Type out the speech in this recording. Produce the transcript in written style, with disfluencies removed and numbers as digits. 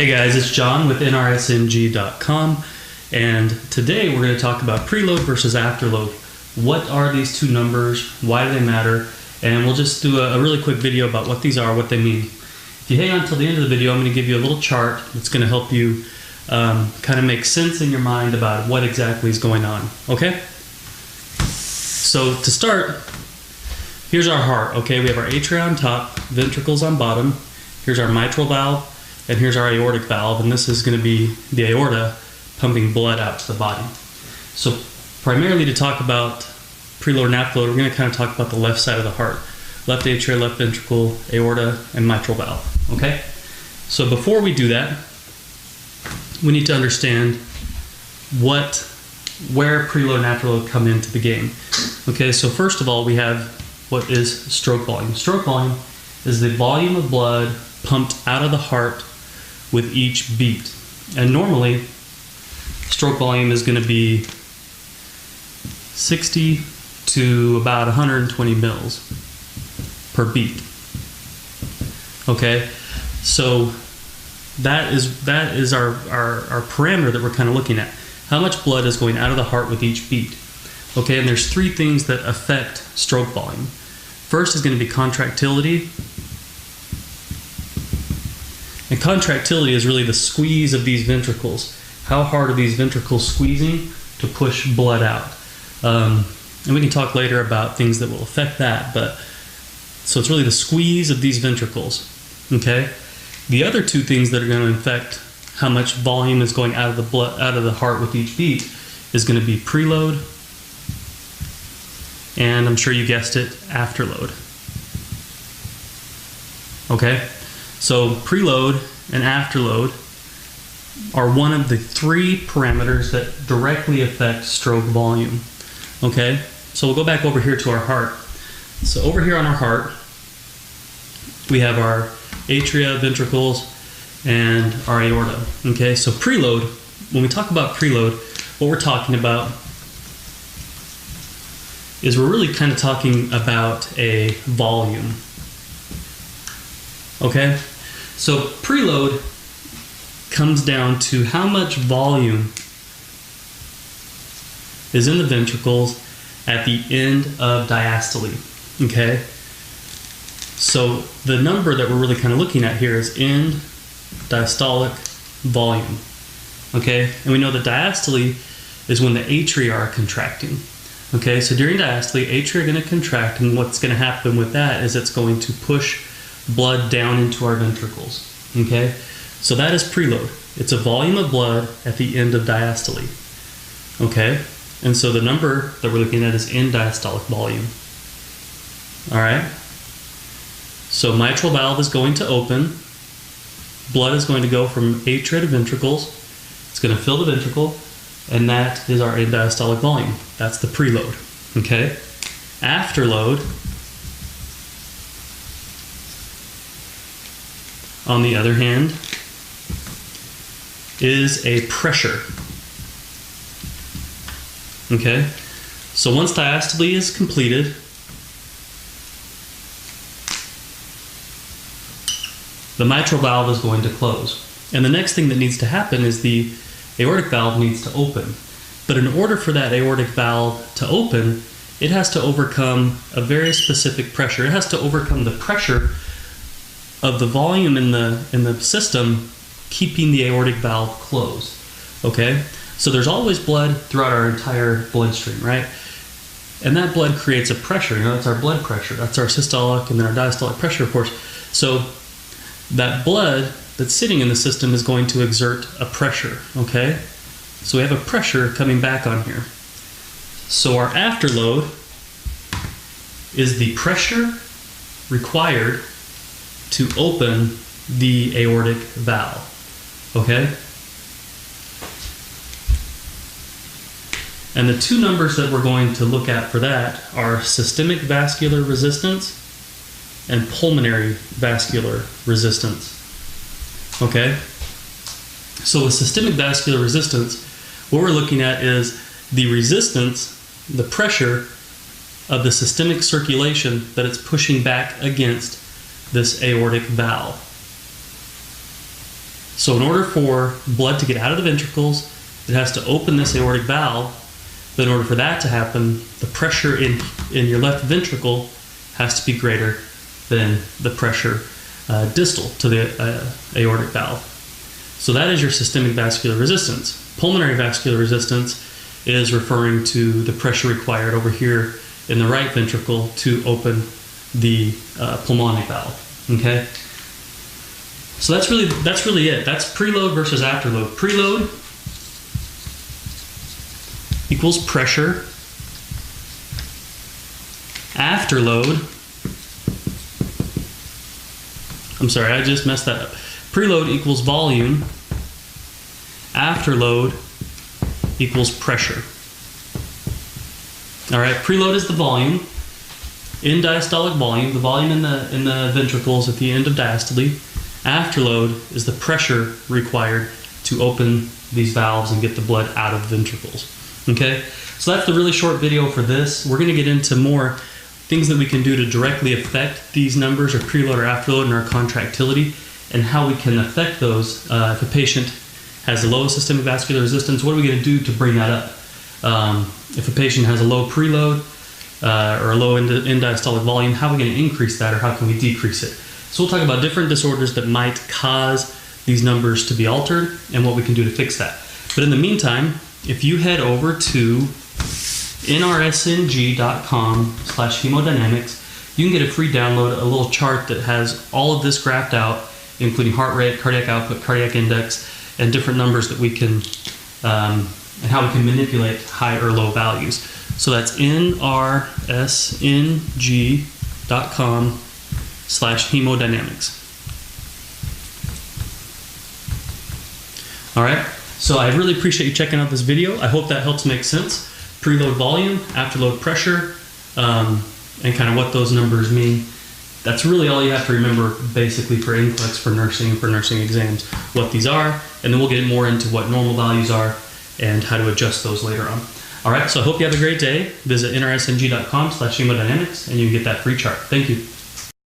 Hey guys, it's John with nrsng.com, and today we're going to talk about preload versus afterload. What are these two numbers? Why do they matter? And we'll just do a really quick video about what these are, what they mean. If you hang on till the end of the video, I'm going to give you a little chart that's going to help you kind of make sense in your mind about what exactly is going on. Okay? So to start, here's our heart. Okay, we have our atria on top, ventricles on bottom. Here's our mitral valve. And here's our aortic valve, and this is going to be the aorta pumping blood out to the body. So primarily to talk about preload and afterload, we're going to kind of talk about the left side of the heart. Left atria, left ventricle, aorta, and mitral valve. Okay? So before we do that, we need to understand where preload and afterload come into the game. Okay, so first of all, we have what is stroke volume. Stroke volume is the volume of blood pumped out of the heart with each beat. And normally, stroke volume is going to be 60 to about 120 mils per beat. Okay, so that is our parameter that we're kind of looking at. How much blood is going out of the heart with each beat? Okay, and there's three things that affect stroke volume. First is going to be contractility. And contractility is really the squeeze of these ventricles. How hard are these ventricles squeezing to push blood out? And we can talk later about things that will affect that. But so it's really the squeeze of these ventricles. Okay. The other two things that are going to affect how much volume is going out of the heart with each beat is going to be preload, and I'm sure you guessed it, afterload. Okay. So preload and afterload are one of the three parameters that directly affect stroke volume. Okay, so we'll go back over here to our heart. So over here on our heart, we have our atria, ventricles, and our aorta. Okay, so preload, when we talk about preload, what we're talking about is we're really kind of talking about a volume. Okay, so preload comes down to how much volume is in the ventricles at the end of diastole. Okay, so the number that we're really kind of looking at here is end diastolic volume. Okay, and we know that diastole is when the atria are contracting. Okay, so during diastole, atria are going to contract, and what's going to happen with that is it's going to push blood down into our ventricles. Okay, so that is preload. It's a volume of blood at the end of diastole. Okay, and so the number that we're looking at is end diastolic volume. All right, so mitral valve is going to open. Blood is going to go from atria to ventricles. It's going to fill the ventricle, and that is our end diastolic volume. That's the preload. Okay, afterload, on the other hand, is a pressure. Okay, so once diastole is completed, the mitral valve is going to close. And the next thing that needs to happen is the aortic valve needs to open. But in order for that aortic valve to open, it has to overcome a very specific pressure. It has to overcome the pressure of the volume in the system keeping the aortic valve closed. Okay, so there's always blood throughout our entire bloodstream, right? And that blood creates a pressure. You know, that's our blood pressure. That's our systolic and then our diastolic pressure, of course. So that blood that's sitting in the system is going to exert a pressure. Okay, so we have a pressure coming back on here. So our afterload is the pressure required to open the aortic valve. Okay? And the two numbers that we're going to look at for that are systemic vascular resistance and pulmonary vascular resistance. Okay? So with systemic vascular resistance, what we're looking at is the resistance, the pressure of the systemic circulation that it's pushing back against this aortic valve. So in order for blood to get out of the ventricles, it has to open this aortic valve. But in order for that to happen, the pressure in your left ventricle has to be greater than the pressure distal to the aortic valve. So that is your systemic vascular resistance. Pulmonary vascular resistance is referring to the pressure required over here in the right ventricle to open the pulmonic valve. Okay. So that's really it. That's preload versus afterload. Preload equals pressure. Afterload, I'm sorry, I just messed that up. Preload equals volume. Afterload equals pressure. All right, preload is the volume. In diastolic volume, the volume in the ventricles at the end of diastole. Afterload is the pressure required to open these valves and get the blood out of the ventricles. Okay, so that's the really short video for this. We're going to get into more things that we can do to directly affect these numbers, or preload or afterload, and our contractility, and how we can affect those. If a patient has a low systemic vascular resistance, what are we going to do to bring that up? If a patient has a low preload or a low end diastolic volume, how are we going to increase that, or how can we decrease it? So we'll talk about different disorders that might cause these numbers to be altered and what we can do to fix that. But in the meantime, if you head over to nrsng.com/hemodynamics, you can get a free download, a little chart that has all of this graphed out, including heart rate, cardiac output, cardiac index, and different numbers that we can, and how we can manipulate high or low values. So that's nrsng.com/hemodynamics. All right, so I really appreciate you checking out this video. I hope that helps make sense. Preload volume, afterload pressure, and kind of what those numbers mean. That's really all you have to remember, basically, for NCLEX, for nursing exams, what these are, and then we'll get more into what normal values are and how to adjust those later on. All right, so I hope you have a great day. Visit nrsng.com/hemodynamics and you can get that free chart. Thank you.